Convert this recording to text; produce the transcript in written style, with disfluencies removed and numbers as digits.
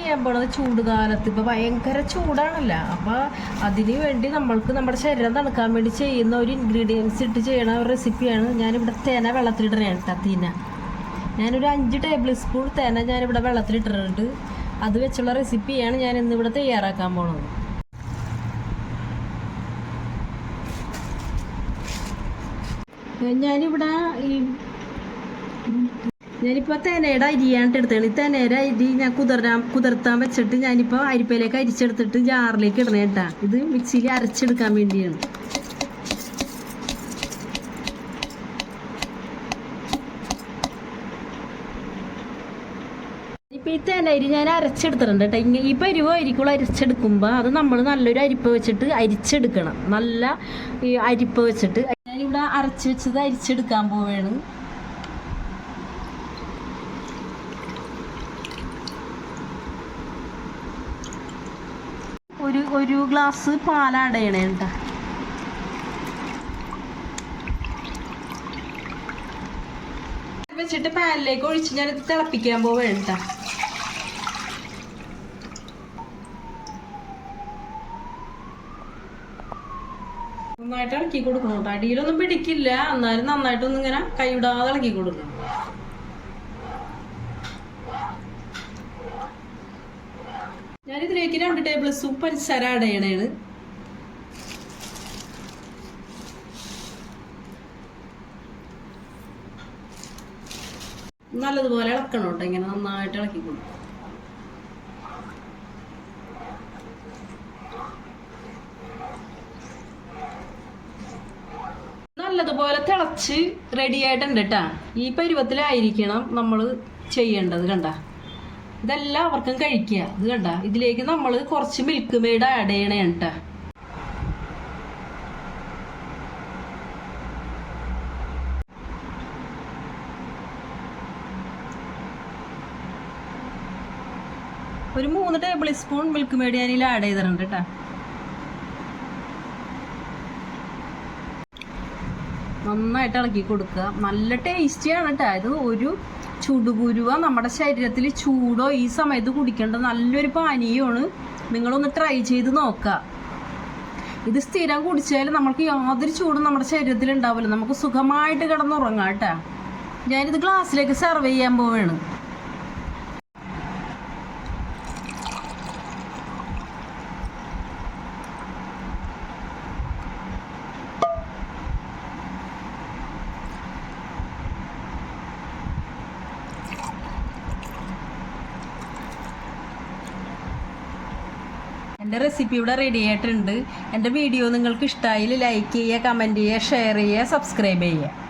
ചെയ്യാൻ പോണത് ചൂട് കാലത്ത് ഇപ്പോൾ ഭയങ്കര ചൂടാണല്ല. അപ്പോൾ അതിന് വേണ്ടി നമ്മൾക്ക് നമ്മുടെ ശരീരം തണുക്കാൻ വേണ്ടി ചെയ്യുന്ന ഒരു ഇൻഗ്രീഡിയൻസ് ഇട്ട് ചെയ്യണ ഒരു റെസിപ്പിയാണ്. ഞാനിവിടെ തേന വെള്ളത്തിലിടണേ കേട്ടോ. ഞാനൊരു 5 ടേബിൾ സ്പൂൺ തേന ഞാനിവിടെ വെള്ളത്തിലിട്ടിട്ടുണ്ട്. അത് വെച്ചുള്ള റെസിപ്പിയാണ് ഞാൻ ഇന്നിവിടെ തയ്യാറാക്കാൻ പോണത്. ഞാനിപ്പോൾ തേനയുടെ അരിയാണ് എടുത്തത്. ഈ തേനയുടെ അരി ഞാൻ കുതിർത്താൻ വെച്ചിട്ട് ഞാനിപ്പോൾ അരിപ്പയിലേക്ക് അരിച്ചെടുത്തിട്ട് ജാറിലേക്ക് ഇടണേ കേട്ടാ. ഇത് മിക്സിയിൽ അരച്ചെടുക്കാൻ വേണ്ടിയാണ്. ഇപ്പോൾ ഈ തേനരി ഞാൻ അരച്ചെടുത്തിട്ടുണ്ട് കേട്ടോ. ഈ പരുവ അരിക്കുള്ള അരച്ചെടുക്കുമ്പോൾ അത് നമ്മൾ നല്ലൊരു അരിപ്പ വെച്ചിട്ട് അരിച്ചെടുക്കണം. നല്ല ഈ അരിപ്പ വെച്ചിട്ട് ഞാനിവിടെ അരച്ച് വെച്ചത് അരിച്ചെടുക്കാൻ പോവുകയാണ്. ഒരു ഗ്ലാസ് പാലടയണേ കേട്ടോ. വെച്ചിട്ട് പാനിലേക്ക് ഒഴിച്ച് ഞാനിത് തിളപ്പിക്കാൻ പോവുകയാണ് കേട്ടോ. നന്നായിട്ട് ഇളക്കി കൊടുക്കണം കേട്ടോ. അടിയിലൊന്നും പിടിക്കില്ല, എന്നാലും നന്നായിട്ടൊന്നും ഇങ്ങനെ കൈവിടാതെ ഇളക്കി കൊടുക്കണം. ഞാനിതിലേക്ക് 2 ടേബിൾ സ്പൂൺ പഞ്ചസാര ആഡ് ചെയ്യണേണ്. നല്ലതുപോലെ ഇളക്കണം കേട്ടോ. ഇങ്ങനെ നന്നായിട്ട് ഇളക്കി കൊടുക്കും. നല്ലതുപോലെ തിളച്ച് റെഡി ആയിട്ടുണ്ട് കേട്ടാ. ഈ പരുവത്തിലായിരിക്കണം നമ്മൾ ചെയ്യേണ്ടത്. കണ്ട, ഇതെല്ലാവർക്കും കഴിക്കുക. ഇത് കണ്ട, ഇതിലേക്ക് നമ്മൾ കുറച്ച് മിൽക്ക് മെയ്ഡ് ആഡ് ചെയ്യണേ കേട്ടാ. ഒരു 3 ടേബിൾ സ്പൂൺ മിൽക്ക് മെയ്ഡ് ഞാനിൽ ആഡ് ചെയ്തിട്ടുണ്ട് കേട്ടാ. നന്നായിട്ട് ഇളക്കി കൊടുക്കുക. നല്ല ടേസ്റ്റിയാണ് കേട്ടോ. ഇത് ഒരു ചുടുകുരുവ നമ്മുടെ ശരീരത്തിൽ ചൂടോ ഈ സമയത്ത് കുടിക്കേണ്ട നല്ലൊരു പാനീയമാണ്. നിങ്ങളൊന്ന് ട്രൈ ചെയ്ത് നോക്കുക. ഇത് സ്ഥിരം കുടിച്ചാൽ നമ്മൾക്ക് യാതൊരു ചൂടും നമ്മുടെ ശരീരത്തിൽ ഉണ്ടാവില്ല. നമുക്ക് സുഖമായിട്ട് കിടന്നുറങ്ങാം കേട്ടോ. ഞാനിത് ഗ്ലാസ്സിലേക്ക് സെർവ് ചെയ്യാൻ പോവുകയാണ്. എൻ്റെ റെസിപ്പി ഇവിടെ റെഡി ആയിട്ടുണ്ട്. എൻ്റെ വീഡിയോ നിങ്ങൾക്ക് ഇഷ്ടമായാൽ ലൈക്ക് ചെയ്യുക, കമൻറ്റ് ചെയ്യുക, ഷെയർ ചെയ്യുക, സബ്സ്ക്രൈബ് ചെയ്യുക.